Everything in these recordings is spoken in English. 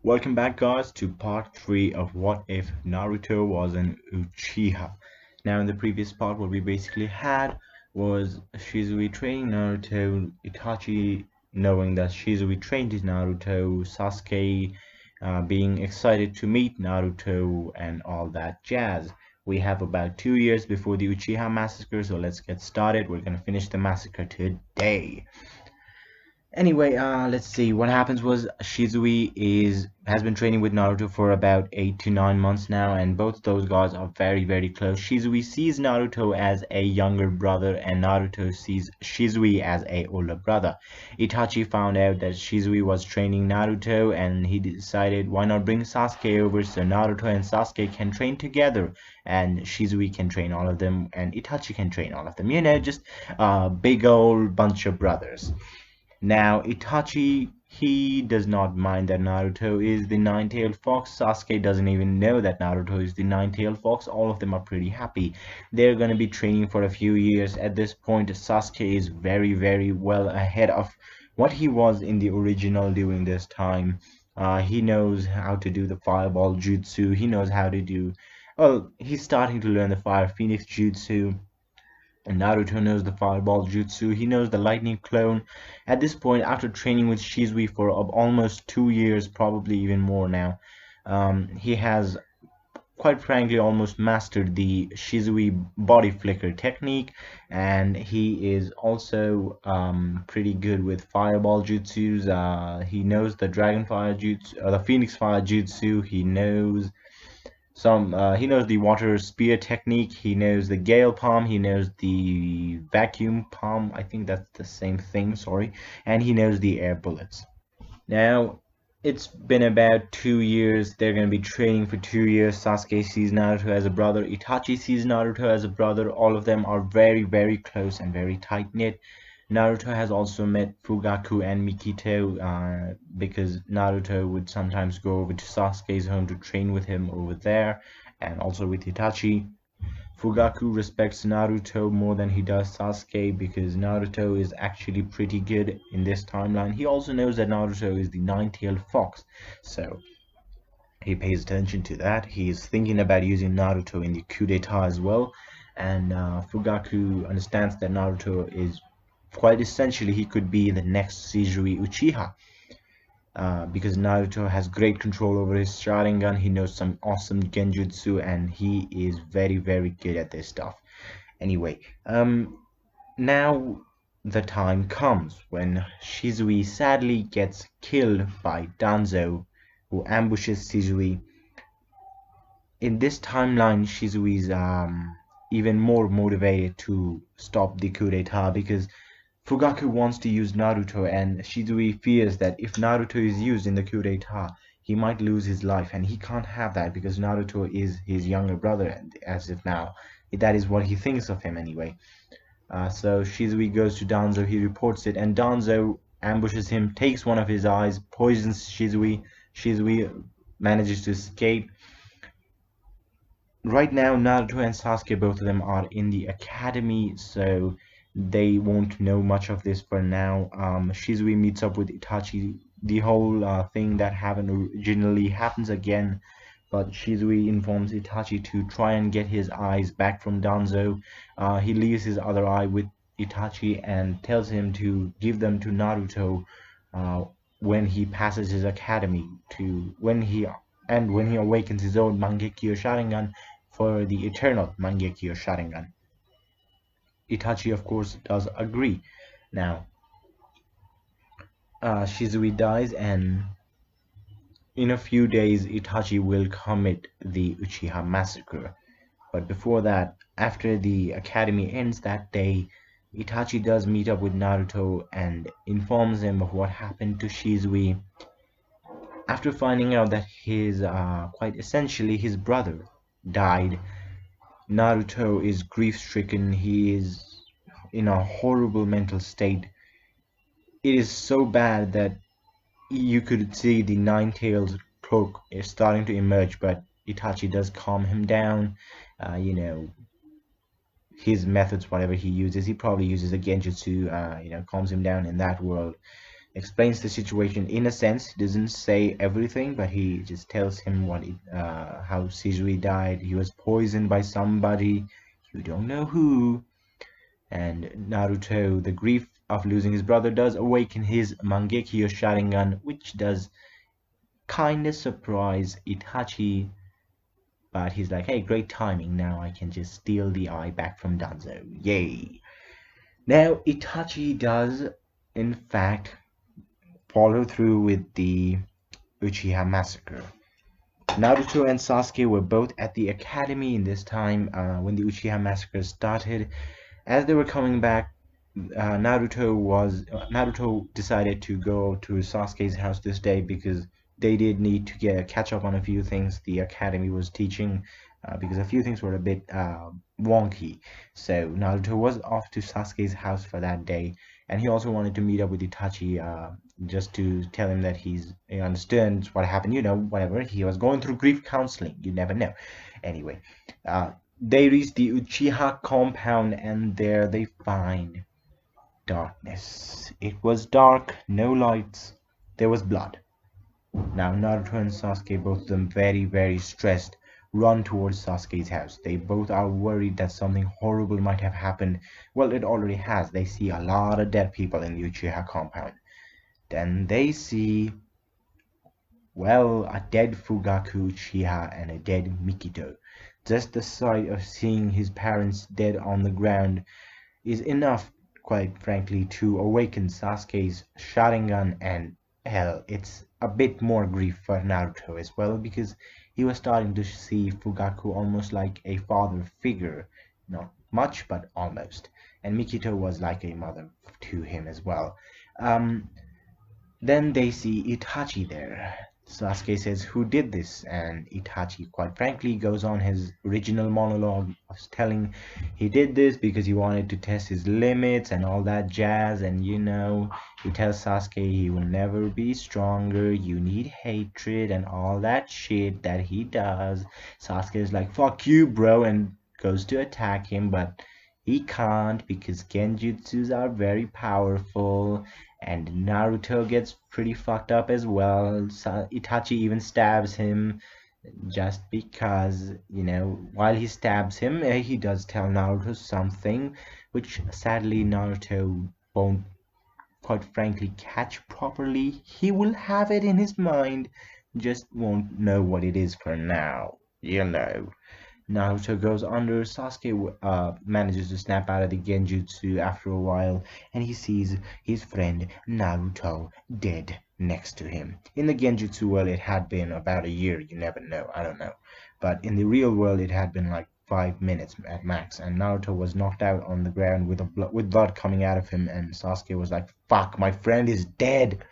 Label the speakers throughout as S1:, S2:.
S1: Welcome back guys to part 3 of What If Naruto Was an Uchiha. Now in the previous part what we basically had was Shisui training Naruto, Itachi knowing that Shisui trained his Naruto, Sasuke being excited to meet Naruto and all that jazz. We have about 2 years before the Uchiha massacre, so let's get started. We're gonna finish the massacre today. Anyway, let's see. What happens was Shisui has been training with Naruto for about 8 to 9 months now, and both those guys are very close. Shisui sees Naruto as a younger brother, and Naruto sees Shisui as a older brother. Itachi found out that Shisui was training Naruto, and he decided why not bring Sasuke over so Naruto and Sasuke can train together, and Shisui can train all of them, and Itachi can train all of them. You know, just a big old bunch of brothers. Now, Itachi, he does not mind that Naruto is the nine-tailed fox. Sasuke doesn't even know that Naruto is the nine-tailed fox. All of them are pretty happy. They're going to be training for a few years. At this point, Sasuke is very well ahead of what he was in the original during this time. He knows how to do the fireball jutsu. He knows how to do... Well, he's starting to learn the fire phoenix jutsu. And Naruto knows the fireball jutsu, he knows the lightning clone. At this point, after training with Shisui for almost 2 years, probably even more now, he has, quite frankly, almost mastered the Shisui body flicker technique, and he is also pretty good with fireball jutsus. He knows the dragon fire jutsu, the phoenix fire jutsu, he knows he knows the water spear technique, he knows the gale palm, he knows the vacuum palm, I think that's the same thing, sorry, and he knows the air bullets. Now, it's been about 2 years, they're going to be training for 2 years. Sasuke sees Naruto as a brother, Itachi sees Naruto as a brother, all of them are very close and very tight-knit. Naruto has also met Fugaku and Mikito because Naruto would sometimes go over to Sasuke's home to train with him over there, and also with Itachi. Fugaku respects Naruto more than he does Sasuke because Naruto is actually pretty good in this timeline. He also knows that Naruto is the nine-tailed fox, so he pays attention to that. He is thinking about using Naruto in the coup d'etat as well, and Fugaku understands that Naruto is quite essentially he could be the next Shisui Uchiha because Naruto has great control over his Sharingan. He knows some awesome genjutsu and he is very good at this stuff. Anyway, now the time comes when Shisui sadly gets killed by Danzo, who ambushes Shisui. In this timeline, Shisui's even more motivated to stop the coup d'etat because Fugaku wants to use Naruto, and Shisui fears that if Naruto is used in the coup d'etat, he might lose his life, and he can't have that because Naruto is his younger brother, as if now. That is what he thinks of him anyway. So Shisui goes to Danzo, he reports it, and Danzo ambushes him, takes one of his eyes, poisons Shisui. Shisui manages to escape. Right now, Naruto and Sasuke, both of them are in the academy, so they won't know much of this for now. Shisui meets up with Itachi. The whole thing that happened originally happens again, but Shisui informs Itachi to try and get his eyes back from Danzo. He leaves his other eye with Itachi and tells him to give them to Naruto when he passes his academy, when he awakens his own Mangekyo Sharingan for the eternal Mangekyo Sharingan. Itachi, of course, does agree. Now, Shisui dies, and in a few days, Itachi will commit the Uchiha massacre. But before that, after the academy ends that day, Itachi does meet up with Naruto and informs him of what happened to Shisui. After finding out that his, quite essentially, his brother died, Naruto is grief-stricken. He is in a horrible mental state. It is so bad that you could see the nine-tailed cloak is starting to emerge, but Itachi does calm him down. You know, his methods, whatever he uses, he probably uses a genjutsu, you know, calms him down in that world. explains the situation in a sense. He doesn't say everything, but he just tells him how Shisui died. He was poisoned by somebody, you don't know who. And Naruto, the grief of losing his brother does awaken his Mangekyo Sharingan, which does kinda surprise Itachi, but he's like, hey, great timing, now I can just steal the eye back from Danzo, yay. Now Itachi does in fact follow through with the Uchiha massacre. Naruto and Sasuke were both at the academy in this time when the Uchiha massacre started. As they were coming back, Naruto decided to go to Sasuke's house this day because they did need to catch up on a few things the academy was teaching, because a few things were a bit wonky. So Naruto was off to Sasuke's house for that day, and he also wanted to meet up with Itachi, just to tell him that he understands what happened. Whatever, he was going through grief counseling. You never know. Anyway, they reach the Uchiha compound, and there they find darkness. It was dark, no lights, there was blood. Now Naruto and Sasuke, both of them very, very stressed, run towards Sasuke's house. They both are worried that something horrible might have happened. Well, it already has. They see a lot of dead people in the Uchiha compound. Then they see, well, a dead Fugaku Uchiha and a dead Mikito. Just the sight of seeing his parents dead on the ground is enough, quite frankly, to awaken Sasuke's Sharingan, and hell, it's a bit more grief for Naruto as well, because he was starting to see Fugaku almost like a father figure. Not much, but almost. And Mikito was like a mother to him as well. Then they see Itachi there. Sasuke says, who did this? And Itachi, quite frankly, goes on his original monologue of telling he did this because he wanted to test his limits and all that jazz. And he tells Sasuke he will never be stronger, you need hatred and all that shit that he does. Sasuke is like, fuck you, bro, and goes to attack him, but he can't because genjutsus are very powerful. And Naruto gets pretty fucked up as well. Itachi even stabs him just because, while he stabs him, he does tell Naruto something, which sadly Naruto won't, quite frankly, catch properly. He will have it in his mind, just won't know what it is for now. Naruto goes under. Sasuke manages to snap out of the genjutsu after a while, and he sees his friend Naruto dead next to him. In the genjutsu world, it had been about a year. You never know. I don't know. But in the real world, it had been like 5 minutes at max, and Naruto was knocked out on the ground with blood coming out of him, and Sasuke was like, fuck, my friend is dead.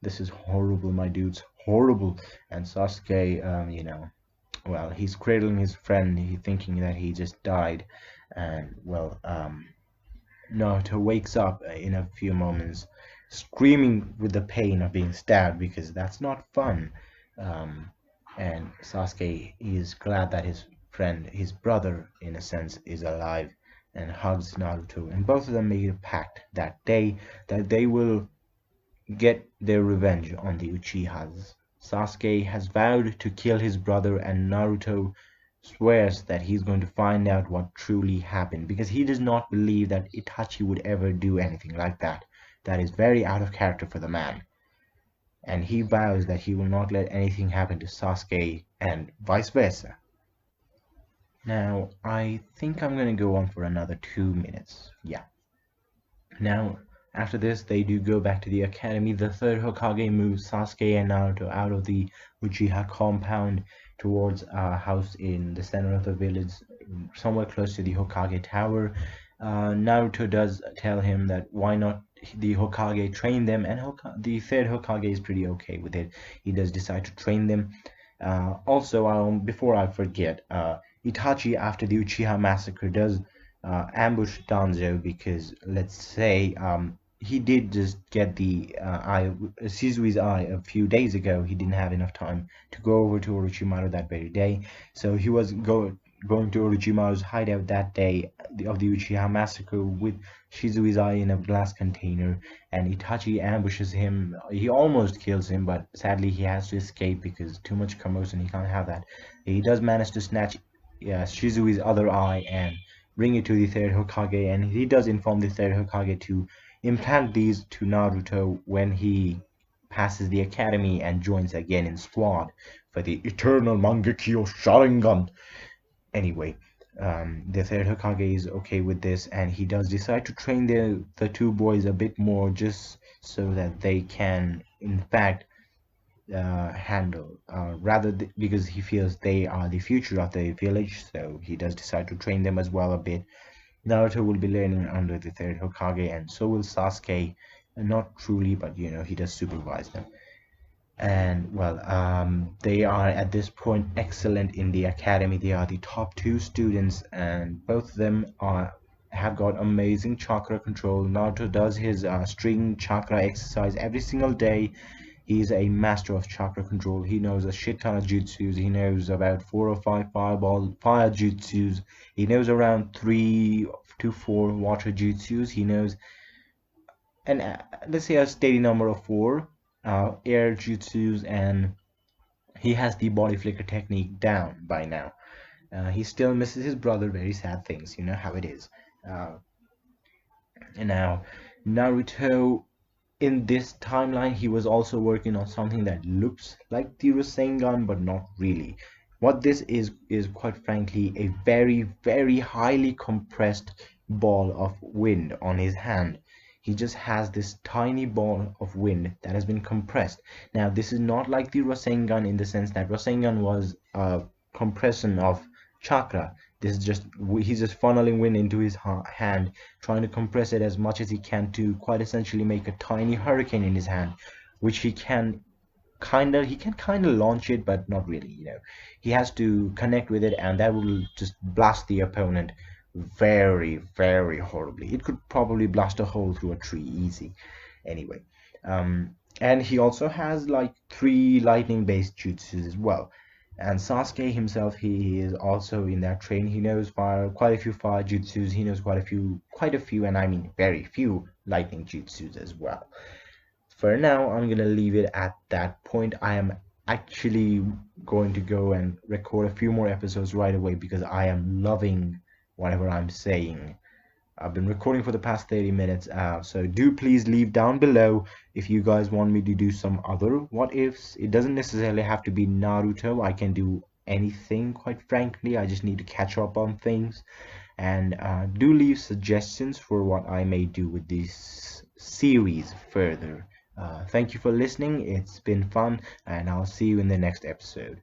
S1: This is horrible, my dudes. Horrible. And Sasuke, well, he's cradling his friend, thinking that he just died, and well, Naruto wakes up in a few moments, screaming with the pain of being stabbed, because that's not fun. And Sasuke is glad that his friend, his brother, in a sense, is alive, and hugs Naruto, and both of them made a pact that day that they will get their revenge on the Uchihas. Sasuke has vowed to kill his brother, and Naruto swears that he's going to find out what truly happened, because he does not believe that Itachi would ever do anything like that. That is very out of character for the man. And he vows that he will not let anything happen to Sasuke, and vice versa. Now, I think I'm going to go on for another 2 minutes. Yeah. Now, after this, they do go back to the academy. The third Hokage moves Sasuke and Naruto out of the Uchiha compound towards a house in the center of the village, somewhere close to the Hokage tower. Naruto does tell him that why not the Hokage train them, and the third Hokage is pretty okay with it. He does decide to train them. Also, before I forget, Itachi, after the Uchiha massacre, does ambush Danzo, because let's say he did just get the Shisui's eye a few days ago. He didn't have enough time to go over to Orochimaru that very day, so he was going to Orochimaru's hideout that day of the Uchiha massacre with Shizui's eye in a glass container, and Itachi ambushes him. He almost kills him, but sadly he has to escape because too much commotion. He can't have that. He does manage to snatch Shizui's other eye and bring it to the third Hokage, and he does inform the third Hokage to implant these to Naruto when he passes the academy and joins again in squad for the eternal Mangekyo Sharingan. Anyway, the third Hokage is okay with this, and he does decide to train the two boys a bit more, just so that they can, in fact, handle because he feels they are the future of the village. So he does decide to train them as well a bit. Naruto will be learning under the third Hokage, and so will Sasuke. Not truly, but he does supervise them. And well, they are at this point excellent in the academy. They are the top two students, and both of them have got amazing chakra control. Naruto does his string chakra exercise every single day. He's a master of chakra control. He knows a shit ton of jutsus. He knows about 4 or 5 fire jutsus. He knows around 3 to 4 water jutsus. He knows, and let's say a steady number of 4 air jutsus, and he has the body flicker technique down by now. He still misses his brother. Very sad things. You know how it is. And now Naruto, in this timeline, he was also working on something that looks like the Rasengan, but not really. What this is quite frankly a very, very highly compressed ball of wind on his hand. He just has this tiny ball of wind that has been compressed. Now, this is not like the Rasengan in the sense that Rasengan was a compression of chakra. This is just, he's just funneling wind into his hand, trying to compress it as much as he can to quite essentially make a tiny hurricane in his hand, which he can kind of launch it, but not really. He has to connect with it, and that will just blast the opponent very, very horribly. It could probably blast a hole through a tree easy. Anyway, and he also has like 3 lightning based jutsus as well. And Sasuke himself, he is also in that train. He knows quite a few fire jutsus. He knows quite a few, and I mean very few lightning jutsus as well. For now, I'm gonna leave it at that point. I am actually going to go and record a few more episodes right away because I am loving whatever I'm saying. I've been recording for the past 30 minutes, so do please leave down below if you guys want me to do some other what ifs. It doesn't necessarily have to be Naruto. I can do anything, quite frankly. I just need to catch up on things. And do leave suggestions for what I may do with this series further. Thank you for listening. It's been fun, and I'll see you in the next episode.